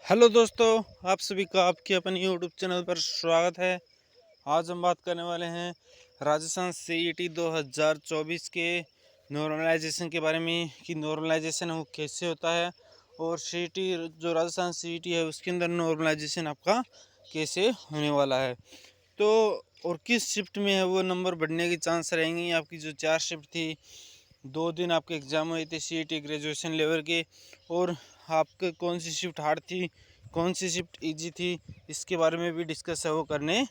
Hello दोस्तों, आप सभी का आपके अपने यूट्यूब चैनल पर स्वागत है। आज हम बात करने वाले हैं राजस्थान सीईटी 2024 के नॉर्मलाइजेशन के बारे में कि नॉर्मलाइजेशन वो कैसे होता है और सीईटी जो राजस्थान सीईटी है उसके अंदर नॉर्मलाइजेशन आपका कैसे होने वाला है। तो और किस शिफ्ट में है वो नंबर बढ़ने की चांस रहेंगी। आपकी जो 4 शिफ्ट थी, 2 दिन आपके एग्ज़ाम हुए थे सीईटी ग्रेजुएशन लेवल के, और आपके कौन सी शिफ्ट हार्ड थी, कौन सी शिफ्ट इजी थी, इसके बारे में भी डिस्कस है वो करने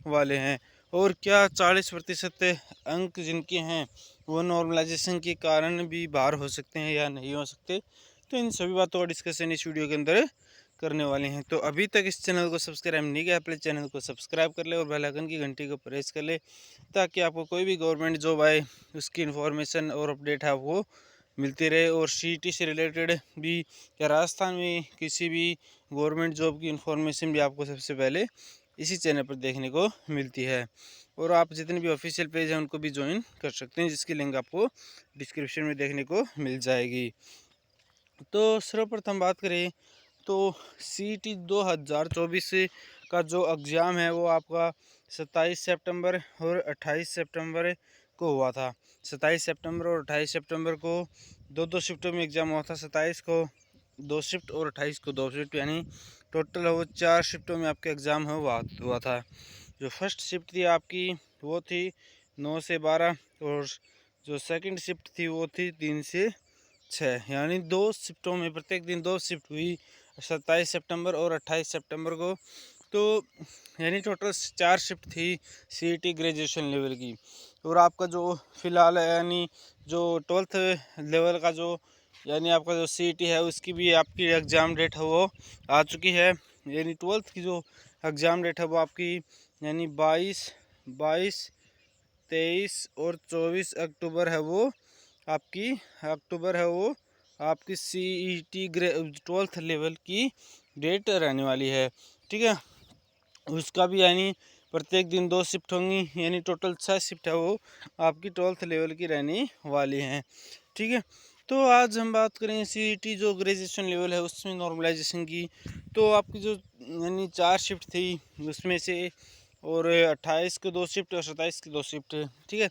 वाले हैं। और क्या 40% अंक जिनके हैं वो नॉर्मलाइजेशन के कारण भी बाहर हो सकते हैं या नहीं हो सकते, तो इन सभी बातों का डिस्कशन इस वीडियो के अंदर करने वाले हैं। तो अभी तक इस चैनल को सब्सक्राइब नहीं किया, अपने चैनल को सब्सक्राइब कर ले और बेल आइकन की घंटी को प्रेस कर ले, ताकि आपको कोई भी गवर्नमेंट जॉब आए उसकी इन्फॉर्मेशन और अपडेट है आपको मिलती रहे। और सीईटी से रिलेटेड भी या राजस्थान में किसी भी गवर्नमेंट जॉब की इन्फॉर्मेशन भी आपको सबसे पहले इसी चैनल पर देखने को मिलती है। और आप जितने भी ऑफिशियल पेज हैं उनको भी ज्वाइन कर सकते हैं, जिसकी लिंक आपको डिस्क्रिप्शन में देखने को मिल जाएगी। तो सर्वप्रथम बात करें तो सीईटी 2024 का जो एग्ज़ाम है वो आपका 27 सितंबर और 28 सितंबर को हुआ था। 27 सितंबर और 28 सितंबर को दो शिफ्टों में एग्ज़ाम हुआ था। 27 को 2 शिफ्ट और 28 को 2 शिफ्ट, यानी टोटल वो 4 शिफ्टों में आपका एग्ज़ाम हुआ था। जो फर्स्ट शिफ्ट थी आपकी वो थी 9 से 12, और जो सेकंड शिफ्ट थी वो थी 3 से 6, यानी 2 शिफ्टों में प्रत्येक दिन 2 शिफ्ट हुई 27 सितंबर और 28 सितंबर को। तो यानी टोटल 4 शिफ्ट थी सीईटी ग्रेजुएशन लेवल की। और आपका जो फ़िलहाल यानी जो 12th लेवल का जो यानी आपका जो सीईटी है उसकी भी आपकी एग्ज़ाम डेट है वो आ चुकी है। यानी 12th की जो एग्ज़ाम डेट है वो आपकी यानी 22, 23 और 24 अक्टूबर है वो आपकी सीईटी 12th लेवल की डेट रहने वाली है। ठीक है, उसका भी यानी प्रत्येक दिन 2 शिफ्ट होंगी, यानी टोटल 6 शिफ्ट है वो आपकी 12th लेवल की रहने वाली हैं। ठीक है, तो आज हम बात करें सीईटी जो ग्रेजुएशन लेवल है उसमें नॉर्मलाइजेशन की। तो आपकी जो यानी 4 शिफ्ट थी उसमें से, और 28 को 2 शिफ्ट और 27 की 2 शिफ्ट। ठीक है,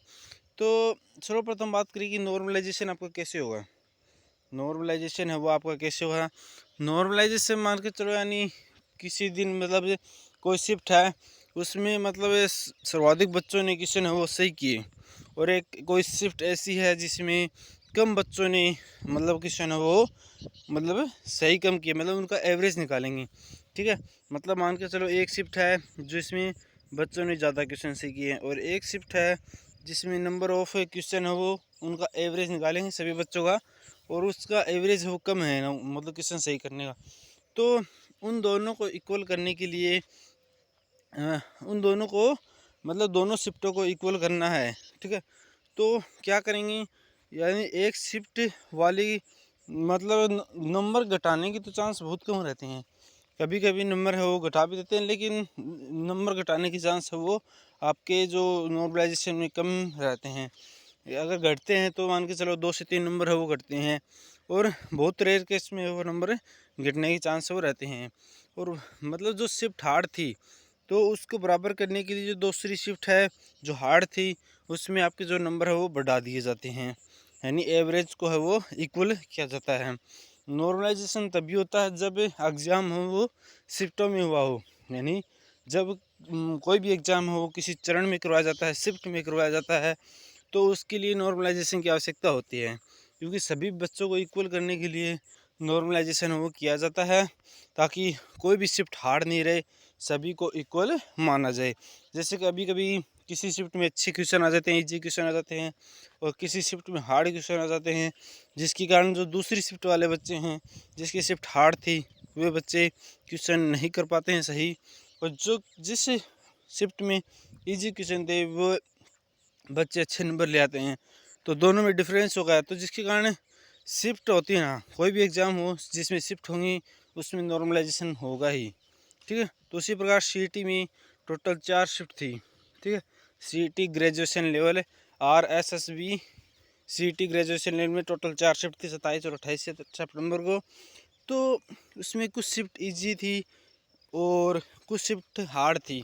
तो सर्वप्रथम बात करें कि नॉर्मलाइजेशन आपका कैसे होगा। नॉर्मलाइजेशन है वो आपका कैसे होगा। नॉर्मलाइजेशन मान के चलो, यानी किसी दिन मतलब कोई शिफ्ट है उसमें मतलब सर्वाधिक बच्चों ने क्वेश्चन है वो सही किए, और एक कोई शिफ्ट ऐसी है जिसमें कम बच्चों ने मतलब क्वेश्चन है वो मतलब सही कम किए, मतलब उनका एवरेज निकालेंगे। ठीक है, मतलब मान के चलो एक शिफ्ट है जिसमें बच्चों ने ज़्यादा क्वेश्चन सही किए हैं, और एक शिफ्ट है जिसमें नंबर ऑफ क्वेश्चन है वो उनका एवरेज निकालेंगे सभी बच्चों का, और उसका एवरेज वो कम है ना, मतलब क्वेश्चन सही करने का। तो उन दोनों को इक्वल करने के लिए उन दोनों को मतलब दोनों शिफ्टों को इक्वल करना है। ठीक है, तो क्या करेंगे, यानी एक शिफ्ट वाली मतलब नंबर घटाने की तो चांस बहुत कम रहते हैं। कभी कभी नंबर है वो घटा भी देते हैं, लेकिन नंबर घटाने की चांस है वो आपके जो नॉर्मलाइजेशन में कम रहते हैं। अगर घटते हैं तो मान के चलो 2 से 3 नंबर है वो घटते हैं, और बहुत रेयर केस में वो नंबर घटने के चांस वो रहते हैं। और मतलब जो शिफ्ट हार्ड थी तो उसको बराबर करने के लिए जो दूसरी शिफ्ट है जो हार्ड थी उसमें आपके जो नंबर है वो बढ़ा दिए जाते हैं, यानी एवरेज को है वो इक्वल किया जाता है। नॉर्मलाइजेशन तभी होता है जब एग्ज़ाम हो वो शिफ्टों में हुआ हो, यानी जब कोई भी एग्ज़ाम हो किसी चरण में करवाया जाता है, शिफ्ट में करवाया जाता है, तो उसके लिए नॉर्मलाइजेशन की आवश्यकता होती है, क्योंकि सभी बच्चों को इक्वल करने के लिए नॉर्मलाइजेशन वो किया जाता है, ताकि कोई भी शिफ्ट हार्ड नहीं रहे, सभी को इक्वल माना जाए। जैसे कि कभी कभी किसी शिफ्ट में अच्छे क्वेश्चन आ जाते हैं, इजी क्वेश्चन आ जाते हैं, और किसी शिफ्ट में हार्ड क्वेश्चन आ जाते हैं, जिसके कारण जो दूसरी शिफ्ट वाले बच्चे हैं जिसकी शिफ्ट हार्ड थी वे बच्चे क्वेश्चन नहीं कर पाते हैं सही, और जो जिस शिफ्ट में इजी क्वेश्चन थे वो बच्चे अच्छे नंबर ले आते हैं। तो दोनों में डिफरेंस हो गया, तो जिसके कारण शिफ्ट होती है ना, कोई भी एग्ज़ाम हो जिसमें शिफ्ट होंगी उसमें नॉर्मलाइजेशन होगा ही। ठीक है, तो उसी प्रकार सीईटी में टोटल 4 शिफ्ट थी। ठीक है, CET graduation level RSSB CET graduation level में टोटल 4 शिफ्ट थी 27 और 28 सितंबर को। तो उसमें कुछ शिफ्ट इजी थी और कुछ शिफ्ट हार्ड थी,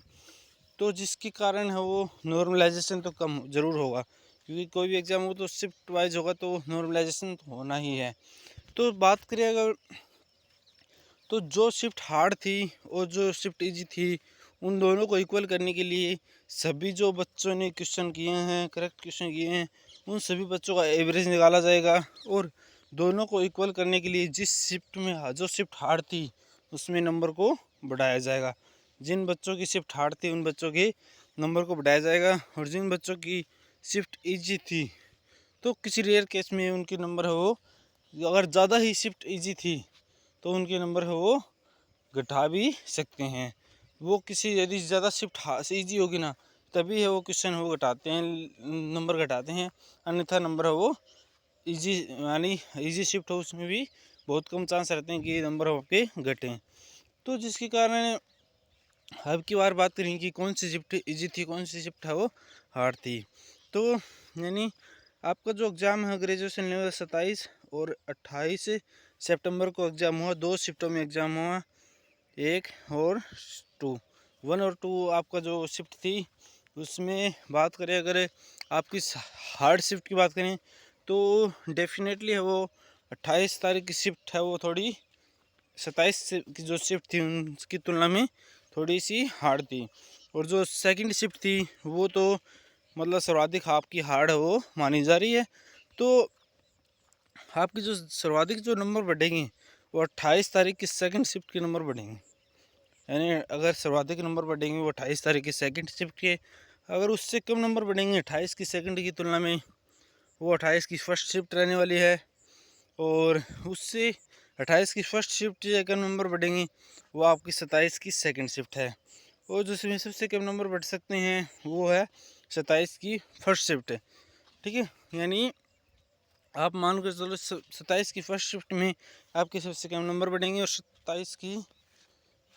तो जिसके कारण है वो नॉर्मलाइजेशन तो कम ज़रूर होगा, क्योंकि कोई भी एग्ज़ाम हो तो शिफ्ट वाइज होगा तो नॉर्मलाइजेशन तो होना ही है। तो बात करें अगर, तो जो शिफ्ट हार्ड थी और जो शिफ्ट इजी थी, उन दोनों को इक्वल करने के लिए सभी जो बच्चों ने क्वेश्चन किए हैं, करेक्ट क्वेश्चन किए हैं, उन सभी बच्चों का एवरेज निकाला जाएगा और दोनों को इक्वल करने के लिए जिस शिफ्ट में जो शिफ्ट हार्ड थी उसमें नंबर को बढ़ाया जाएगा। जिन बच्चों की शिफ्ट हार्ड थी उन बच्चों के नंबर को बढ़ाया जाएगा, और जिन बच्चों की शिफ्ट इजी थी तो किसी रेयर केस में उनके नंबर है वो, अगर ज़्यादा ही शिफ्ट इजी थी तो उनके नंबर है वो घटा भी सकते हैं। वो किसी यदि ज़्यादा शिफ्ट इजी होगी ना, तभी है वो क्वेश्चन वो घटाते हैं, नंबर घटाते हैं, अन्यथा नंबर है वो इजी यानी इजी शिफ्ट हो उसमें भी बहुत कम चांस रहते हैं कि नंबर आपके घटें। तो जिसके कारण अब की बार बात करेंगे कि कौन सी शिफ्ट इजी थी, कौन सी शिफ्ट है वो हार्ड थी। तो यानी आपका जो एग्ज़ाम है ग्रेजुएशन लेवल 27 और 28 सितंबर को एग्ज़ाम हुआ, 2 शिफ्टों में एग्ज़ाम हुआ, 1 और 2, 1 और 2 आपका जो शिफ्ट थी उसमें बात करें, अगर आपकी हार्ड शिफ्ट की बात करें तो डेफिनेटली है वो 28 तारीख की शिफ्ट है वो थोड़ी 27 की जो शिफ्ट थी उनकी तुलना में थोड़ी सी हार्ड थी, और जो सेकंड शिफ्ट थी वो तो मतलब सर्वाधिक आपकी हार्ड है वो मानी जा रही है। तो आपकी जो सर्वाधिक जो नंबर बढ़ेंगे वो 28 तारीख की सेकंड शिफ्ट के नंबर बढ़ेंगे, यानी अगर सर्वाधिक नंबर बढ़ेंगे वो 28 तारीख की सेकंड शिफ्ट के, अगर उससे कम नंबर बढ़ेंगे 28 की सेकंड की तुलना में वो 28 की फर्स्ट शिफ्ट रहने वाली है, और उससे 28 की फर्स्ट शिफ्ट से कम नंबर बढ़ेंगे वो आपकी 27 की सेकंड शिफ्ट है, और जिसमें सबसे कम नंबर बढ़ सकते हैं वो है 27 की फर्स्ट शिफ्ट। ठीक है, यानी आप मान कर चलो 27 की फर्स्ट शिफ्ट में आपके सबसे कम नंबर बढ़ेंगे, और 27 की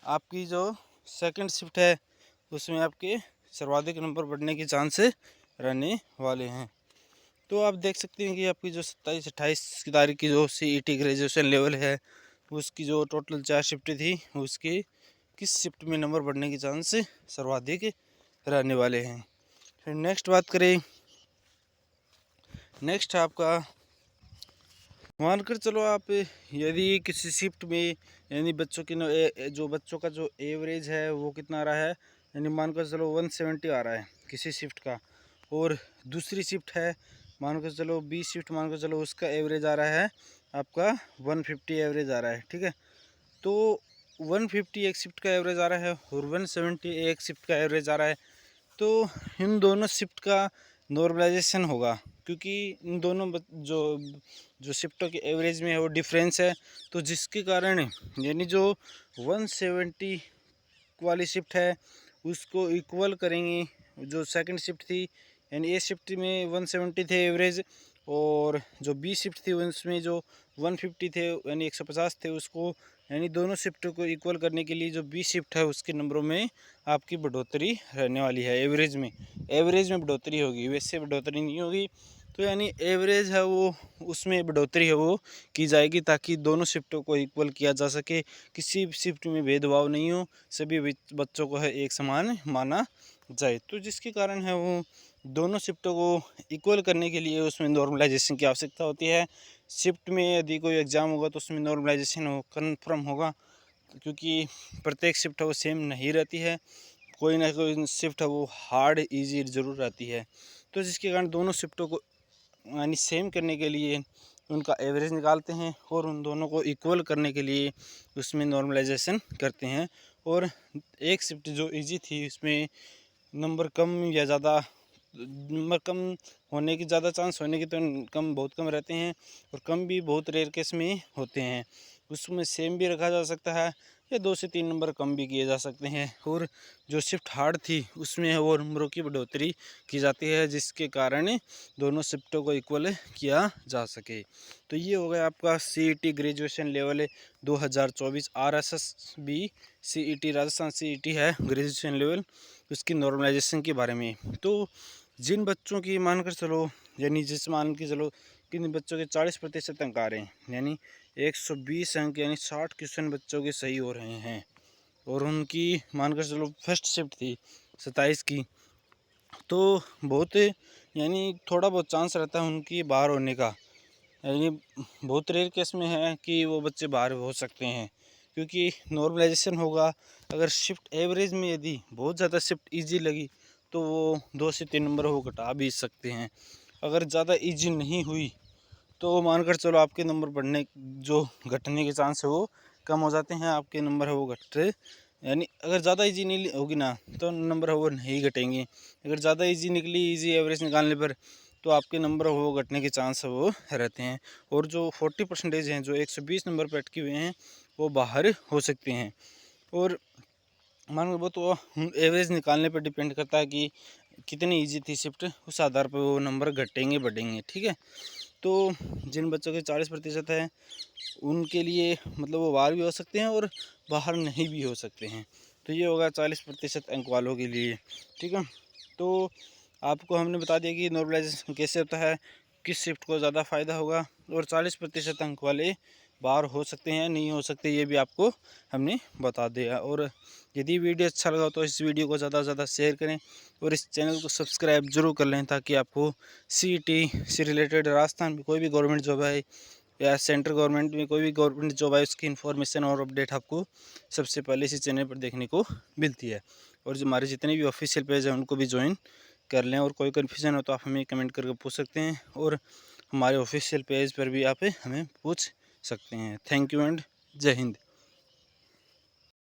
आपकी जो सेकंड शिफ्ट है उसमें आपके सर्वाधिक नंबर बढ़ने के चांस रहने वाले हैं। तो आप देख सकते हैं कि आपकी जो 27-28 की तारीख की जो CET ग्रेजुएशन लेवल है उसकी जो टोटल 4 शिफ्टें थी उसकी किस शिफ्ट में नंबर बढ़ने के चांस सर्वाधिक रहने वाले हैं। फिर नेक्स्ट बात करें, नेक्स्ट आपका मानकर चलो आप यदि किसी शिफ्ट में यानी बच्चों की जो बच्चों का जो एवरेज है वो कितना आ रहा है, यानी मानकर चलो 170 आ रहा है किसी शिफ्ट का, और दूसरी शिफ्ट है मानकर चलो बी शिफ्ट, मानकर चलो उसका एवरेज आ रहा है आपका 150 एवरेज आ रहा है। ठीक है, तो 150 एक शिफ्ट का एवरेज आ रहा है और 170 एक शिफ्ट का एवरेज आ रहा है, तो इन दोनों शिफ्ट का नॉर्मलाइजेशन होगा, क्योंकि इन दोनों जो जो शिफ्टों के एवरेज में है वो डिफरेंस है, तो जिसके कारण यानी जो 170 वाली शिफ्ट है उसको इक्वल करेंगे जो सेकंड शिफ्ट थी, यानी ए शिफ्ट में 170 थे एवरेज, और जो बी शिफ्ट थी उसमें जो 150 थे यानी 150 थे उसको, यानी दोनों शिफ्टों को इक्वल करने के लिए जो बी शिफ्ट है उसके नंबरों में आपकी बढ़ोतरी रहने वाली है, एवरेज में बढ़ोतरी होगी, वैसे बढ़ोतरी नहीं होगी। तो यानी एवरेज है वो उसमें बढ़ोतरी है वो की जाएगी ताकि दोनों शिफ्टों को इक्वल किया जा सके, किसी भी शिफ्ट में भेदभाव नहीं हो, सभी बच्चों को है एक समान माना जाए। तो जिसके कारण है वो दोनों शिफ्टों को इक्वल करने के लिए उसमें नॉर्मलाइजेशन की आवश्यकता होती है। शिफ्ट में यदि कोई एग्ज़ाम होगा तो उसमें नॉर्मलाइजेशन हो कन्फर्म होगा, क्योंकि प्रत्येक शिफ्ट है वो सेम नहीं रहती है, कोई ना कोई शिफ्ट है वो हार्ड इजी ज़रूर रहती है। तो जिसके कारण दोनों शिफ्टों को यानी सेम करने के लिए उनका एवरेज निकालते हैं और उन दोनों को इक्वल करने के लिए उसमें नॉर्मलाइजेशन करते हैं, और एक शिफ्ट जो इजी थी उसमें नंबर कम या ज़्यादा, नंबर कम होने की ज़्यादा चांस होने की तो कम बहुत कम रहते हैं, और कम भी बहुत रेयर केस में होते हैं, उसमें सेम भी रखा जा सकता है या 2 से 3 नंबर कम भी किए जा सकते हैं, और जो शिफ्ट हार्ड थी उसमें वो नंबरों की बढ़ोतरी की जाती है जिसके कारण दोनों शिफ्टों को इक्वल किया जा सके। तो ये हो गया आपका CET graduation level 2024 RSSB CET Rajasthan CET है ग्रेजुएशन लेवल, उसकी नॉर्मलाइजेशन के बारे में। तो जिन बच्चों की मानकर चलो यानी जिस मान के चलो किन बच्चों के 40% अंक आ रहे हैं, यानी 120 अंक यानी 60 क्वेश्चन बच्चों के सही हो रहे हैं। और उनकी मानकर चलो फर्स्ट शिफ्ट थी 27 की, तो बहुत यानी थोड़ा बहुत चांस रहता है उनकी बाहर होने का। यानी बहुत रेयर केस में है कि वो बच्चे बाहर हो सकते हैं, क्योंकि नॉर्मलाइजेशन होगा। अगर शिफ्ट एवरेज में यदि बहुत ज़्यादा शिफ्ट इजी लगी तो वो 2 से 3 नंबर वो घटा भी सकते हैं। अगर ज़्यादा इजी नहीं हुई तो मानकर चलो आपके नंबर बढ़ने जो घटने के चांस है वो कम हो जाते हैं, आपके नंबर है वो घटते। यानी अगर ज़्यादा इजी नहीं होगी ना तो नंबर है वो नहीं घटेंगे। अगर ज़्यादा इजी निकली इजी एवरेज निकालने पर तो आपके नंबर वो घटने के चांस है वो रहते हैं। और जो 40% हैं जो 120 नंबर पर अटके हुए हैं वो बाहर हो सकते हैं। और मान लो वो तो एवरेज निकालने पर डिपेंड करता है कि कितनी इजी थी शिफ्ट, उस आधार पर वो नंबर घटेंगे बढ़ेंगे। ठीक है, तो जिन बच्चों के 40% है उनके लिए मतलब वो बाहर भी हो सकते हैं और बाहर नहीं भी हो सकते हैं। तो ये होगा 40% अंक वालों के लिए। ठीक है, तो आपको हमने बता दिया कि नॉर्मलाइजेशन कैसे होता है, किस शिफ्ट को ज़्यादा फ़ायदा होगा, और 40% अंक वाले बाहर हो सकते हैं नहीं हो सकते ये भी आपको हमने बता दिया। और यदि वीडियो अच्छा लगा तो इस वीडियो को ज़्यादा से ज़्यादा शेयर करें और इस चैनल को सब्सक्राइब जरूर कर लें, ताकि आपको CET से रिलेटेड राजस्थान में कोई भी गवर्नमेंट जॉब है या सेंट्रल गवर्नमेंट में कोई भी गवर्नमेंट जॉब है उसकी इन्फॉर्मेशन और अपडेट आपको सबसे पहले इसी चैनल पर देखने को मिलती है। और जो हमारे जितने भी ऑफिशियल पेज हैं उनको भी ज्वाइन कर लें। और कोई कन्फ्यूज़न हो तो आप हमें कमेंट करके पूछ सकते हैं, और हमारे ऑफिशियल पेज पर भी आप हमें पूछ सकते हैं। थैंक यू एंड जय हिंद।